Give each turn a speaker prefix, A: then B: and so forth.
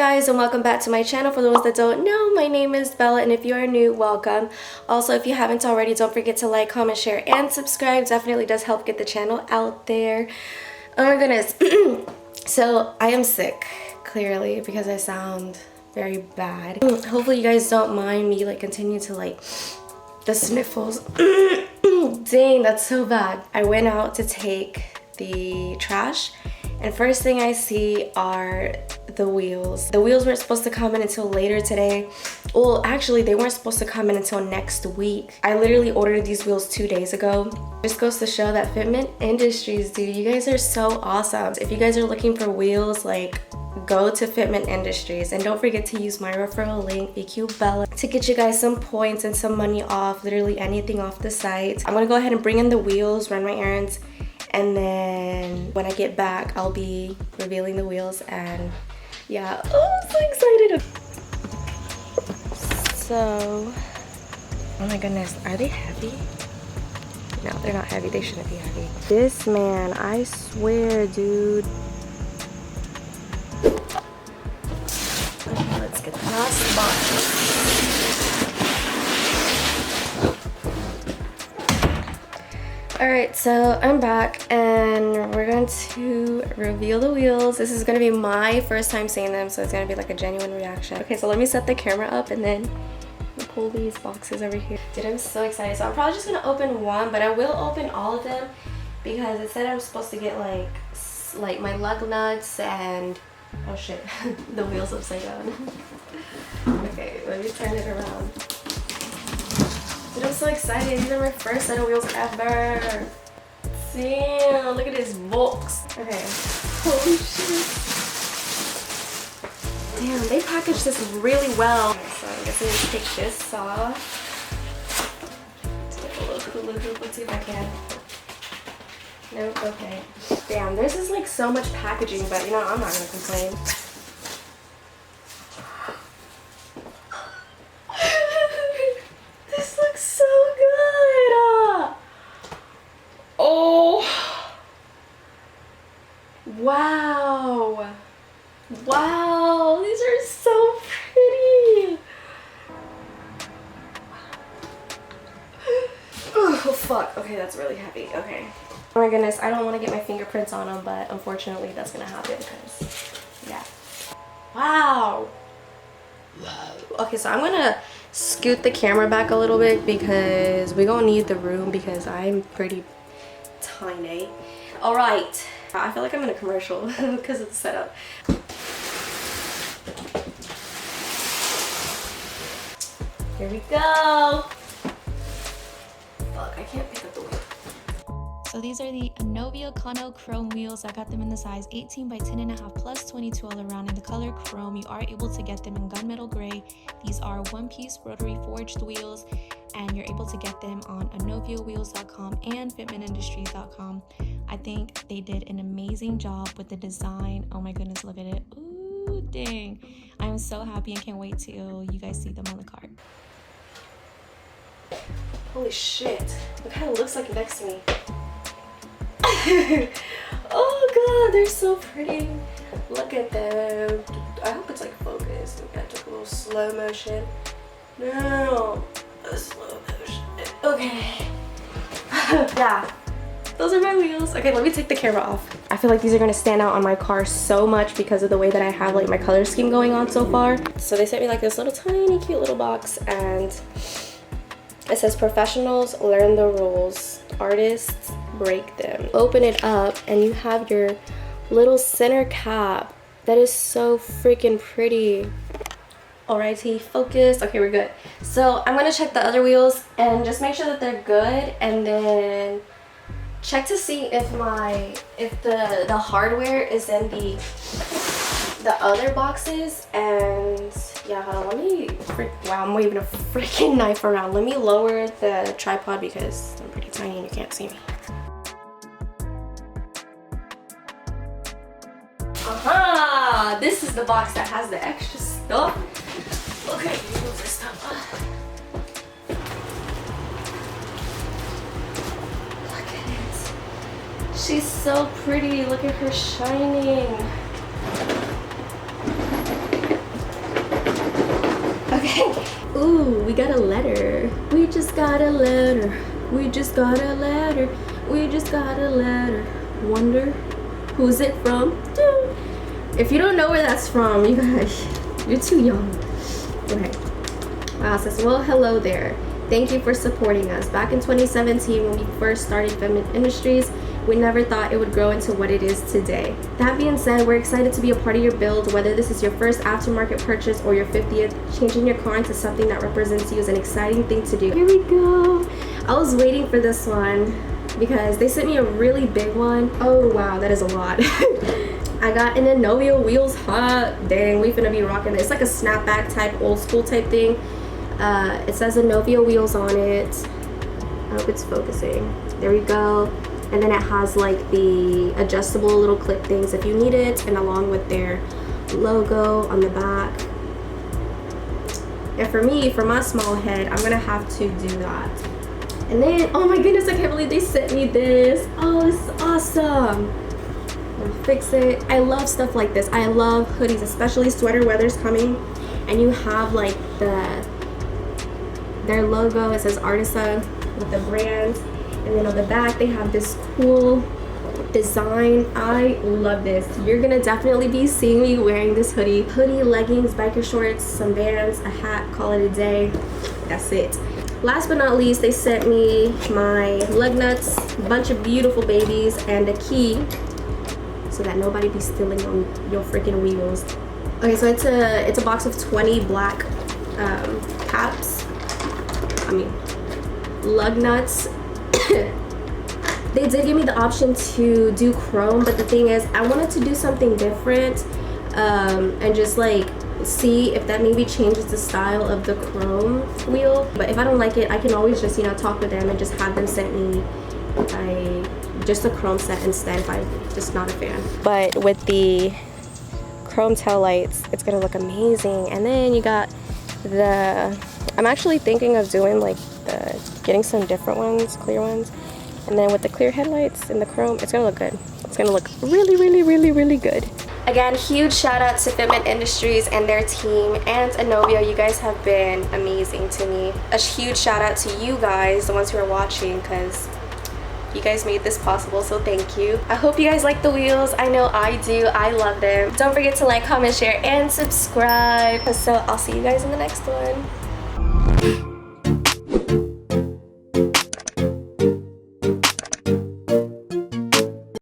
A: guys, and welcome back to my channel. For those that don't know, my name is Bella, and if you are new, welcome. Also, if you haven't already, don't forget to like, comment, share, and subscribe. Definitely does help get the channel out there. Oh my goodness. So I am sick, clearly, because I sound very bad. Hopefully you guys don't mind me like continue to like the sniffles. Dang, that's so bad. I went out to take the trash, and first thing I see are the wheels. The wheels weren't supposed to come in until later today. Well, actually, they weren't supposed to come in until next week. I literally ordered these wheels 2 days ago. Just goes to show that Fitment Industries, dude, you guys are so awesome. If you guys are looking for wheels, like, go to Fitment Industries, and don't forget to use my referral link EQBella to get you guys some points and some money off literally anything off the site. I'm gonna go ahead and bring in the wheels, run my errands, and then when I get back I'll be revealing the wheels. And yeah, oh, I'm so excited. So, oh my goodness, are they heavy? No, they're not heavy. They shouldn't be heavy. This man, I swear, dude. Okay, let's get the last box. Alright, so I'm back and we're going to reveal the wheels. This is going to be my first time seeing them, so it's going to be like a genuine reaction. Okay, so let me set the camera up and then we'll pull these boxes over here. Dude, I'm so excited. So I'm probably just going to open one, but I will open all of them because it said I'm supposed to get like my lug nuts and oh shit, the wheels upside down. Okay, let me turn it around. Dude, I'm so excited. These are my first set of wheels ever. Damn, look at this box. Okay. Holy shit. Damn, they packaged this really well. Okay, so I guess I'm gonna take this off. Let's get a little hula hoop. Let's see if I can. Nope, okay. Damn, this is like so much packaging, but you know, I'm not gonna complain. This looks so good! Oh! Wow! Wow! These are so pretty! Oh, fuck. Okay, that's really heavy. Okay. Oh my goodness, I don't want to get my fingerprints on them, but unfortunately that's gonna happen because, yeah. Wow! Okay, so I'm gonna scoot the camera back a little bit because we're gonna need the room because I'm pretty tiny. All right, I feel like I'm in a commercial because of the setup. Here we go. Fuck, I can't pick up the wheel.
B: So these are the Inovio Kano chrome wheels. I got them in the size 18 by 10.5 plus 22 all around in the color chrome. You are able to get them in gunmetal gray. These are one-piece rotary forged wheels, and you're able to get them on inoviowheels.com and fitmentindustries.com. I think they did an amazing job with the design. Oh my goodness, look at it. Ooh, dang. I am so happy and can't wait till you guys see them on the cart.
A: Holy shit. Look how it looks like next to me. Oh god, they're so pretty. Look at them. I hope it's like focused. Okay, I took a little slow motion. No, a slow motion. Okay. Yeah, those are my wheels. Okay, let me take the camera off. I feel like these are gonna stand out on my car so much because of the way that I have like my color scheme going on so far. So they sent me like this little tiny cute little box, and it says professionals learn the rules, artists break them. Open it up and you have your little center cap. That is so freaking pretty. Alrighty, focus. Okay, we're good. So I'm gonna check the other wheels and just make sure that they're good, and then check to see if the hardware is in the other boxes. And yeah, hold on, let me wow, I'm waving a freaking knife around. Let me lower the tripod because I'm pretty tiny and you can't see me. Aha! This is the box that has the extra stuff. Okay, move this stuff. Look at it. She's so pretty. Look at her shining. Ooh, we got a letter. We just got a letter. We just got a letter. We just got a letter. Wonder who's it from? Dude. If you don't know where that's from, you guys, you're too young. Okay. Wow, says, well, hello there. Thank you for supporting us. Back in 2017, when we first started Feminine Industries, we never thought it would grow into what it is today. That being said, we're excited to be a part of your build, whether this is your first aftermarket purchase or your 50th. Changing your car into something that represents you is an exciting thing to do. Here we go. I was waiting for this one because they sent me a really big one. Oh wow, that is a lot. I got an Inovio wheels. Hot dang, we finna be rocking it. It's like a snapback type, old school type thing. It says Inovio wheels on it. I hope it's focusing. There we go. And then it has like the adjustable little clip things if you need it, and along with their logo on the back. And for me, for my small head, I'm gonna have to do that. And then, oh my goodness, I can't believe they sent me this. Oh, this is awesome. I'll fix it. I love stuff like this. I love hoodies, especially sweater weather's coming, and you have like their logo. It says Artisa with the brand, and then on the back they have this cool design. I love this. You're gonna definitely be seeing me wearing this hoodie, leggings, biker shorts, some Vans, a hat, call it a day. That's it. Last but not least, they sent me my lug nuts, a bunch of beautiful babies, and a key so that nobody be stealing on your freaking wheels. Okay, so it's a box of 20 black caps. I mean, lug nuts. They did give me the option to do chrome, but the thing is, I wanted to do something different and just like see if that maybe changes the style of the chrome wheel. But if I don't like it, I can always just, you know, talk with them and just have them send me just a chrome set instead if I'm just not a fan. But with the chrome tail lights, it's gonna look amazing. And then you got I'm actually thinking of doing like getting some different ones, clear ones, and then with the clear headlights and the chrome, it's gonna look good. It's gonna look really, really, really, really good. Again, huge shout out to Feminine Industries and their team, and Inovio. You guys have been amazing to me. A huge shout out to you guys, the ones who are watching, because you guys made this possible, so thank you. I hope you guys like the wheels. I know I do. I love them. Don't forget to like, comment, share, and subscribe. So I'll see you guys in the next one.